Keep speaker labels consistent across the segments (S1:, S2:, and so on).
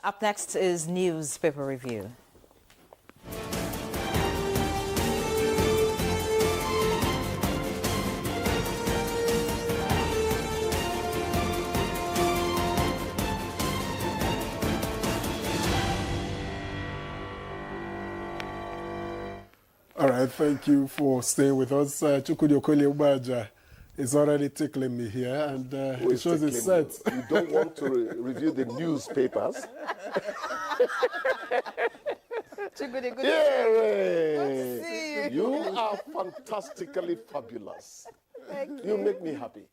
S1: Up next is newspaper review.
S2: All right, thank you for staying with us. Chukwudi Abuja is already tickling me here, and it shows his set.
S3: You don't want to review the newspapers?
S1: Chukwudi, good
S3: to
S1: see you.
S3: You are fantastically fabulous.
S1: Thank
S3: You make me happy.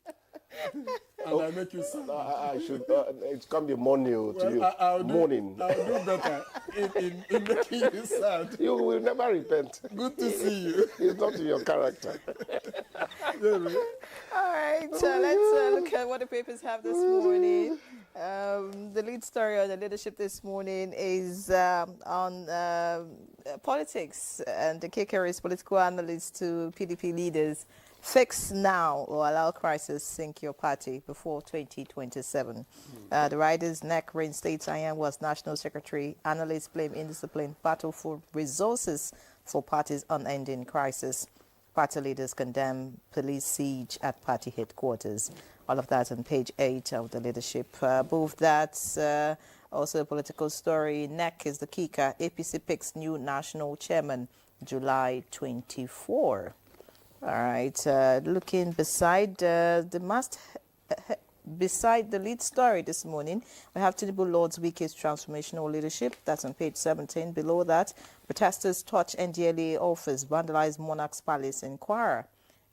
S2: And I make you sad.
S3: I should. It can be morning to you.
S2: I'll
S3: Morning.
S2: I'll do better in making you sad.
S3: You will never repent.
S2: Good to see you.
S3: It's not in your character.
S1: All right, let's look at what the papers have this morning. The lead story on the leadership this morning is on politics, and the kicker is political analysts to PDP leaders. Fix now or allow crisis sink your party before 2027. The rider's neck reinstates Ian was national secretary. Analysts blame indiscipline, battle for resources for party's unending crisis. Party leaders condemn police siege at party headquarters. All of that on page 8 of the leadership. Above that, also a political story. NEC is the kicker. APC picks new national chairman, July 24. All right, looking beside beside the lead story this morning, we have Tinubu Lord's Wike's transformational leadership. That's on page 17. Below that, protesters touch NDLA office, vandalize Monarch's Palace in Kwara.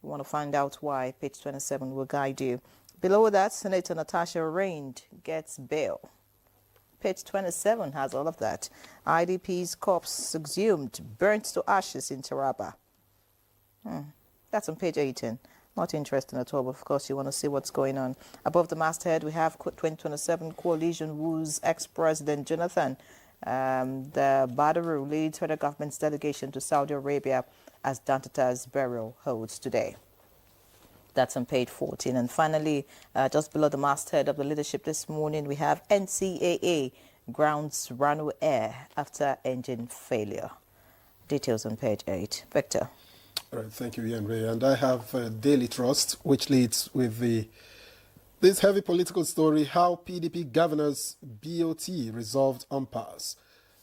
S1: You want to find out why? Page 27 will guide you. Below that, Senator Natasha Rained gets bail. Page 27 has all of that. IDP's corpse exhumed, burnt to ashes in Taraba. That's on page 18. Not interesting at all, but of course you want to see what's going on. Above the masthead, we have 2027 coalition woos ex-president Jonathan. The Badaru leads federal government's delegation to Saudi Arabia as Dantata's burial holds today. That's on page 14. And finally, just below the masthead of the leadership this morning, we have NCAA grounds Rano Air after engine failure. Details on page 8. Victor.
S2: All right, thank you, Henry. And I have Daily Trust, which leads with this heavy political story, how PDP governors BOT resolved impasse.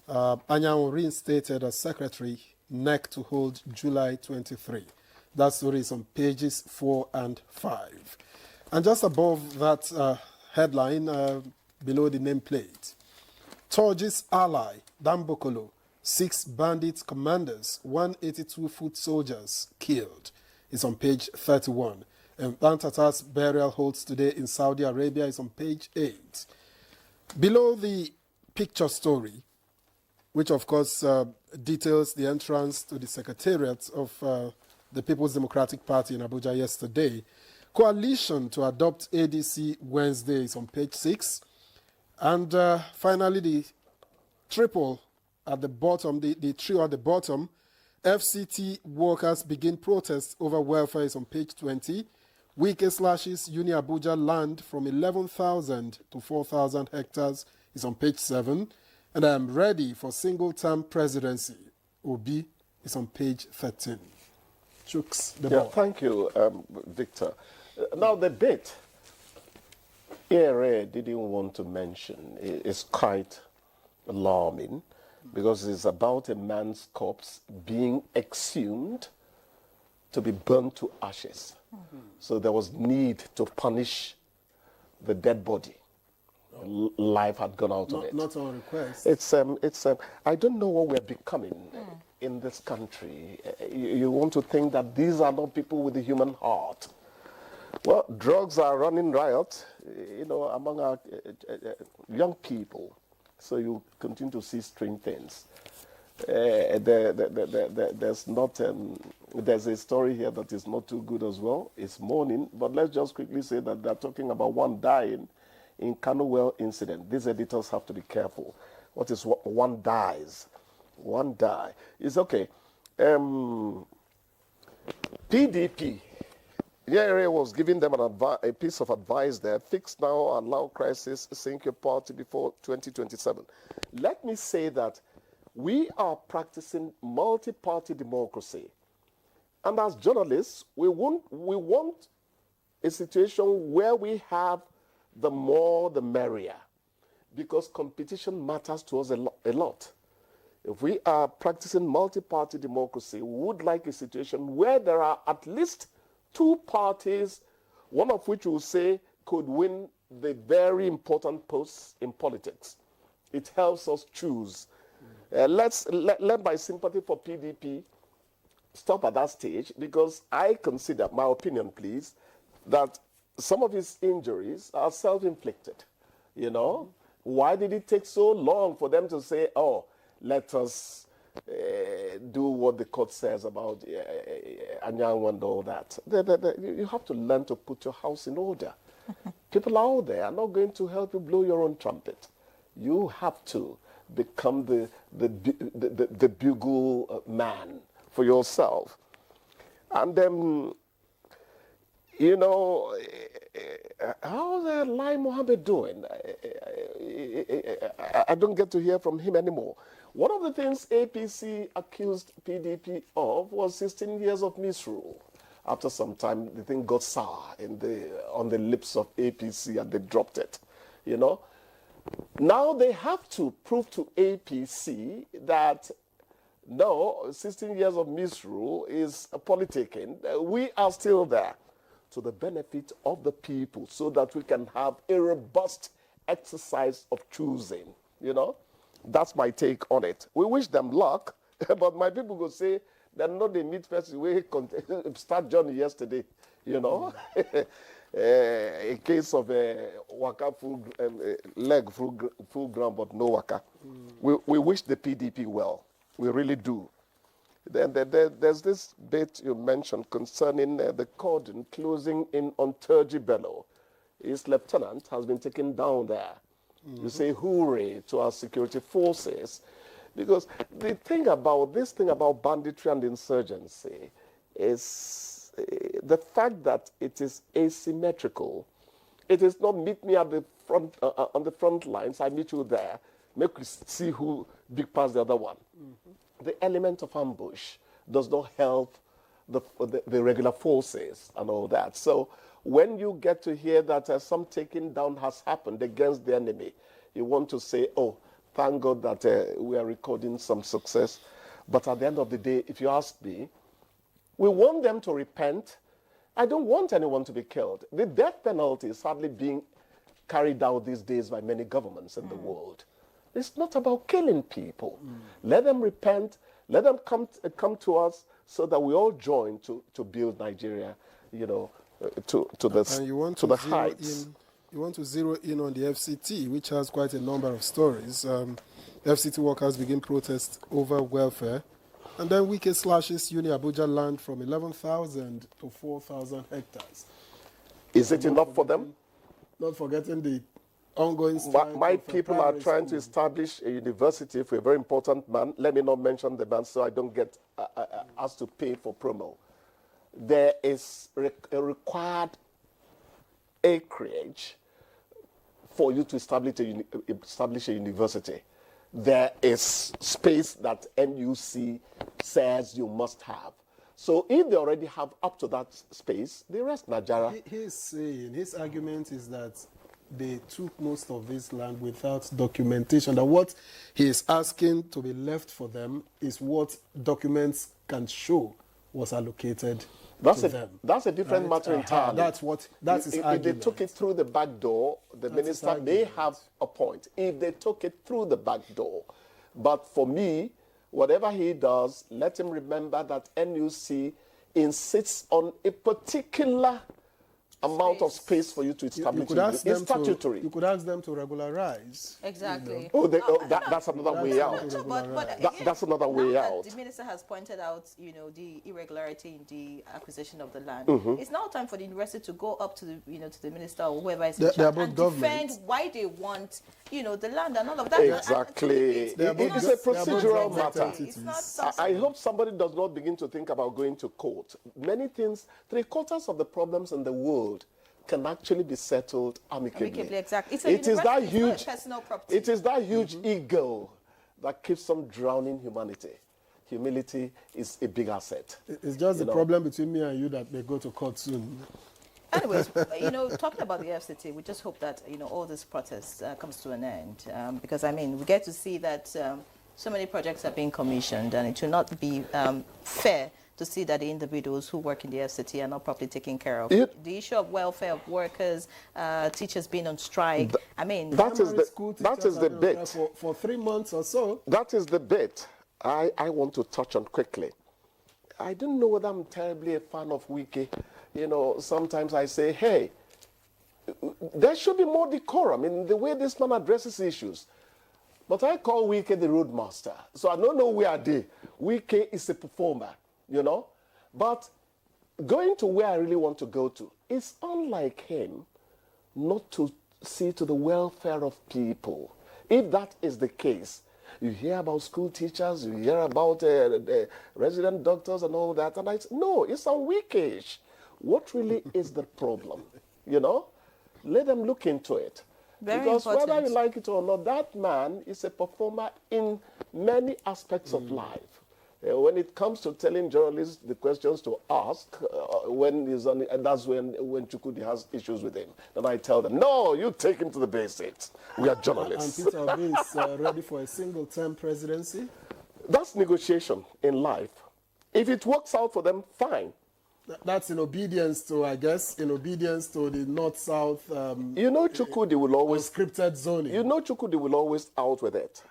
S2: Anyanwu reinstated as secretary, NEC to hold July 23. That story is on pages 4 and 5. And just above that headline, below the nameplate, Torji's ally, Dambokolo, 6 bandit commanders, 182 foot soldiers killed. It's on page 31. And Dantata's burial holds today in Saudi Arabia is on page 8. Below the picture story, which of course details the entrance to the secretariat of the People's Democratic Party in Abuja yesterday, coalition to adopt ADC Wednesday is on page 6. And finally, the triple at the bottom, the trio at the bottom, FCT workers begin protests over welfare is on page 20. Wike slashes Uni Abuja land from 11,000 to 4,000 hectares is on page 7. And I am ready for single-term presidency. Obi is on page 13. Chooks, the ball.
S3: Thank you, Victor. Now the bit ERA didn't want to mention is quite alarming, because it's about a man's corpse being exhumed to be burnt to ashes. So there was need to punish the dead body. Life had gone out of it.
S2: Not on request.
S3: It's I don't know what we're becoming in this country. You want to think that these are not people with a human heart. Well, drugs are running riot, among our young people. So you continue to see strange things. There's a story here that is not too good as well. It's mourning, but let's just quickly say that they're talking about one dying in Kano Well incident. These editors have to be careful. What is one dies? One die. It's okay. PDP Nyere was giving them a piece of advice there. Fix now, allow crisis, sink your party before 2027. Let me say that we are practicing multi-party democracy. And as journalists, we want a situation where we have the more the merrier, because competition matters to us a lot. If we are practicing multi-party democracy, we would like a situation where there are at least two parties, one of which we will say could win the very important posts in politics. It helps us choose. Let my sympathy for PDP stop at that stage, because I consider, my opinion please, that some of his injuries are self-inflicted. You know, why did it take so long for them to say, oh, let us do what the court says about Anyanwu and all that? You have to learn to put your house in order. People out there are not going to help you blow your own trumpet. You have to become the bugle man for yourself. And then, you know, how's Lai Mohammed doing? I don't get to hear from him anymore. One of the things APC accused PDP of was 16 years of misrule. After some time, the thing got sour on the lips of APC and they dropped it, you know. Now they have to prove to APC that no, 16 years of misrule is politicking. We are still there to the benefit of the people so that we can have a robust exercise of choosing, you know. That's my take on it. We wish them luck, but my people go say they're not the meet person. We start journey yesterday, you know. A case of waka full leg full ground, but no waka. We wish the PDP well. We really do. Then there's this bit you mentioned concerning the cordon closing in on Turji Bello. His lieutenant has been taken down there. You say hooray to our security forces, because the thing about banditry and insurgency is the fact that it is asymmetrical. It is not meet me at the front on the front lines. I meet you there. Make we see who big past the other one. The element of ambush does not help the regular forces and all that. So when you get to hear that some taking down has happened against the enemy, you want to say, oh, thank God that we are recording some success. But at the end of the day, if you ask me, we want them to repent. I don't want anyone to be killed. The death penalty is hardly being carried out these days by many governments in the world. It's not about killing people. Let them repent. Let them come to us so that we all join to build Nigeria, you know, to the heights.
S2: You want to zero in on the FCT, which has quite a number of stories. FCT workers begin protest over welfare. And then Wike slashes Uni Abuja land from 11,000 to 4,000 hectares.
S3: Is it enough for them?
S2: Not forgetting the ongoing strike.
S3: My people are trying to establish a university for a very important man. Let me not mention the man so I don't get asked to pay for promo. There is a required acreage for you to establish a university. There is space that NUC says you must have. So if they already have up to that space, the rest, Najara.
S2: His argument is that they took most of this land without documentation. That what he is asking to be left for them is what documents can show was allocated to them.
S3: That's a different matter entirely.
S2: That's his argument.
S3: If they took it through the back door, the minister may have a point. If they took it through the back door. But for me, whatever he does, let him remember that NUC insists on a particular amount of space for you to establish it's statutory.
S2: You could ask them to regularize.
S1: Exactly.
S2: You know.
S3: That's another way out. That's another way out.
S1: The minister has pointed out, you know, the irregularity in the acquisition of the land. It's now time for the university to go up to the, you know, to the minister or whoever is in charge and defend why they want the land and all of that.
S3: Exactly. It's a procedural matter.
S1: It's not
S3: I hope somebody does not begin to think about going to court. Many things, 3/4 of the problems in the world can actually be settled amicably.
S1: Exactly.
S3: It is that huge
S1: personal property.
S3: It is that huge ego that keeps them drowning humanity. Humility is a big asset.
S2: It's just the problem between me and you that may go to court soon.
S1: Anyways, talking about the FCT, we just hope that, all this protest comes to an end. Because, we get to see that so many projects are being commissioned, and it will not be fair to see that the individuals who work in the FCT are not properly taken care of. The issue of welfare of workers, teachers being on strike,
S3: that is the bit.
S2: For 3 months or so.
S3: That is the bit I want to touch on quickly. I don't know whether I'm terribly a fan of Wiki. Sometimes I say, hey, there should be more decorum in the way this man addresses issues. But I call Wiki the roadmaster. So I don't know where they. Wiki is a performer, But going to where I really want to go to, it's unlike him not to see to the welfare of people. If that is the case, you hear about school teachers, you hear about resident doctors and all that, and no, it's a weakish. What really is the problem? Let them look into it. Because whether you like it or not, that man is a performer in many aspects of life. When it comes to telling journalists the questions to ask, that's when Chukudi has issues with him. Then I tell them, no, you take him to the basics. We are journalists.
S2: And Peter Obi is ready for a single-term presidency?
S3: That's negotiation in life. If it works out for them, fine.
S2: That's in obedience to the North-South...
S3: Chukudi will always...
S2: scripted zoning.
S3: Chukudi will always out with it.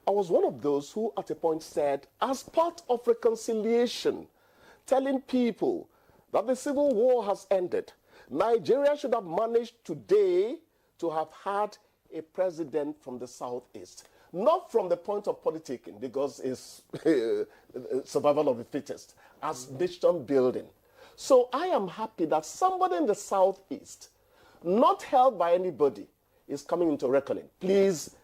S3: I was one of those who at a point said, as part of reconciliation, telling people that the civil war has ended, Nigeria should have managed today to have had a president from the Southeast. Not from the point of politicking, because it's survival of the fittest, as nation building. So I am happy that somebody in the Southeast, not held by anybody, is coming into reckoning. Please,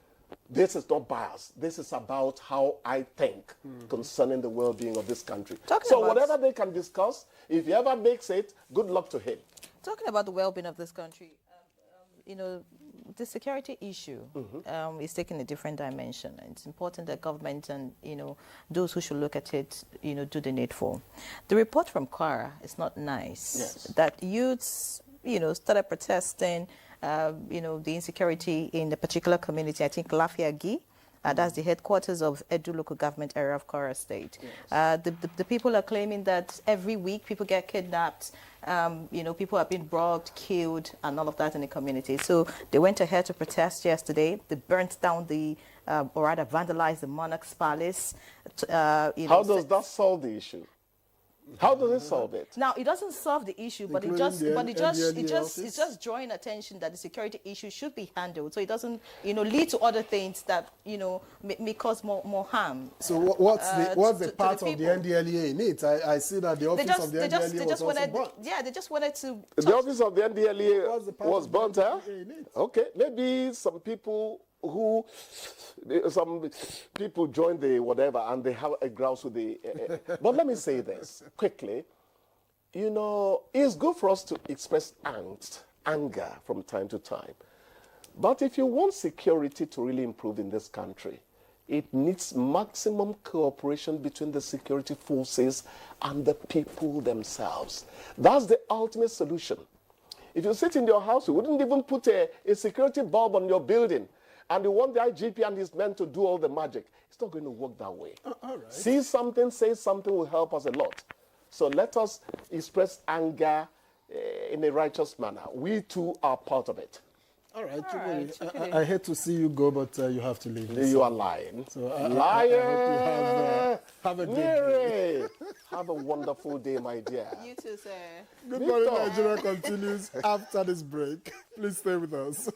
S3: this is not bias. This is about how I think concerning the well-being of this country. So whatever they can discuss, if he ever makes it, good luck to him.
S1: Talking about the well-being of this country, the security issue is taking a different dimension. It's important that government and, those who should look at it, do the needful. The report from Kwara is not nice.
S3: Yes.
S1: That youths, started protesting, the insecurity in the particular community, I think Lafiagi, that's the headquarters of Edu local government area of Kwara State. Yes. The people are claiming that every week people get kidnapped, people have been robbed, killed, and all of that in the community. So they went ahead to protest yesterday. They burnt down or rather vandalized the Monarch's Palace.
S3: How does that solve the issue? How does it solve it?
S1: Now, it doesn't solve the issue, but it's just drawing attention that the security issue should be handled, so it doesn't, lead to other things that, may cause more harm.
S2: So what's the part of the NDLEA in it? I see that the office of the NDLEA was also burnt.
S1: Yeah, they just wanted to...
S3: The office of the NDLEA was burnt, huh? Okay, maybe some people join the whatever and they have a grouse with the... But let me say this quickly. It's good for us to express anger from time to time. But if you want security to really improve in this country, it needs maximum cooperation between the security forces and the people themselves. That's the ultimate solution. If you sit in your house, you wouldn't even put a security bulb on your building, and you want the IGP and his men to do all the magic. It's not going to work that way.
S2: All right.
S3: See something, say something will help us a lot. So let us express anger in a righteous manner. We too are part of it.
S2: All right. I hate to see you go, but you have to leave.
S3: You are lying.
S2: So
S3: Liar!
S2: I hope you have a good day.
S3: Have a wonderful day, my dear.
S1: You too, sir.
S2: Good Morning Nigeria continues after this break. Please stay with us.